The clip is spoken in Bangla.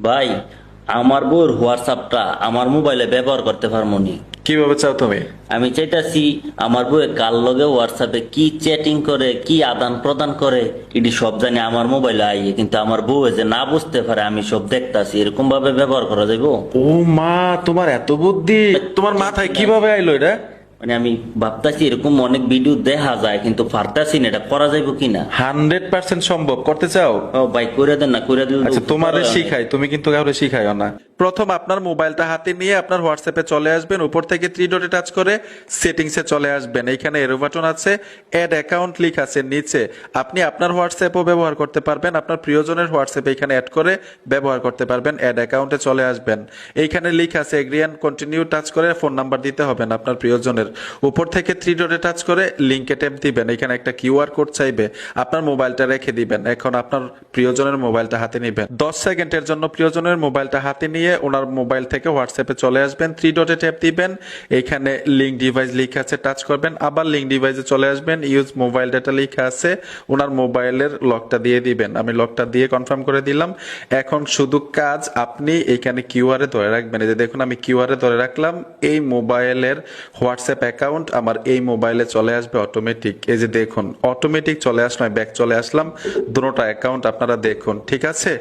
ভাই, আমার বউর হোয়াটসঅ্যাপটা আমার মোবাইলে ব্যবহার করতে পারবো নি। কিভাবে চাও তুমি? আমি চাইতাছি আমার বউয়ে কার লগে হোয়াটসঅ্যাপে কি চ্যাটিং করে, কি আদান প্রদান করে, এটি সব জানি আমার মোবাইলে আইয়ে, কিন্তু আমার বউ যে না বুঝতে পারে আমি সব দেখতাছি, এরকম ভাবে ব্যবহার করা যাইবো? ও মা, তোমার এত বুদ্ধি! তোমার মাথায় কিভাবে আইলো এটা? মানে আমি ভাবতাছি এরকম অনেক ভিডিও দেখা যায়, কিন্তু পারতাছি না এটা করা যাইবো কিনা। 100% সম্ভব। করতে চাও? ও ভাই, করে দেন না, করে দিলে তো আচ্ছা, উপকার তোমারে হয় অনেক। শিখাই, তুমি কিন্তু কাউরে শিখাইও না। প্রথম আপনার মোবাইলটা হাতে নিয়ে আপনার হোয়াটসঅ্যাপে চলে আসবেন, উপর থেকে থ্রি ডটে টাচ করে সেটিংসে চলে আসবেন। এইখানে এরো বাটন আছে, অ্যাড অ্যাকাউন্ট লিখ আছে নিচে। আপনি আপনার হোয়াটসঅ্যাপও ব্যবহার করতে পারবেন, আপনার প্রিয়জনের হোয়াটসঅ্যাপ এখানে অ্যাড করে ব্যবহার করতে পারবেন। অ্যাড অ্যাকাউন্টে চলে আসবেন, এইখানে লিখ আছে এগ্রি অ্যান্ড কন্টিনিউ, টাচ করে ফোন নাম্বার দিতে হবে না আপনার প্রিয়জনের। উপর থেকে থ্রি ডটে টাচ করে লিঙ্কে ট্যাপ দিবেন, এখানে একটা কিউআর কোড চাইবে, আপনার মোবাইলটা রেখে দিবেন। এখন আপনার প্রিয়জনের মোবাইলটা হাতে নিবেন, 10 সেকেন্ডের জন্য প্রিয়জনের মোবাইলটা হাতে নিয়ে ওনার মোবাইল থেকে হোয়াটসঅ্যাপে চলে আসবেন, থ্রি ডটে ট্যাপ দিবেন, এখানে লিঙ্ক ডিভাইস লেখা আছে, টাচ করবেন, আবার লিঙ্ক ডিভাইসে চলে আসবেন, ইউজ মোবাইল ডাটা লেখা আছে, ওনার মোবাইলের লকটা দিয়ে দিবেন। আমি লকটা দিয়ে কনফার্ম করে দিলাম। এখন শুধু কাজ, আপনি এখানে কিউআরে ধরে রাখবেন। এই যে দেখুন, আমি কিউআরে ধরে রাখলাম, এই মোবাইলের হোয়াটসঅ্যাপ অ্যাকাউন্ট আমার এই মোবাইলে চলে আসবে অটোমেটিক। এই যে দেখুন, অটোমেটিক চলে আসলো, ব্যাক চলে আসলাম, দুটোটা অ্যাকাউন্ট আপনারা দেখুন, ঠিক আছে।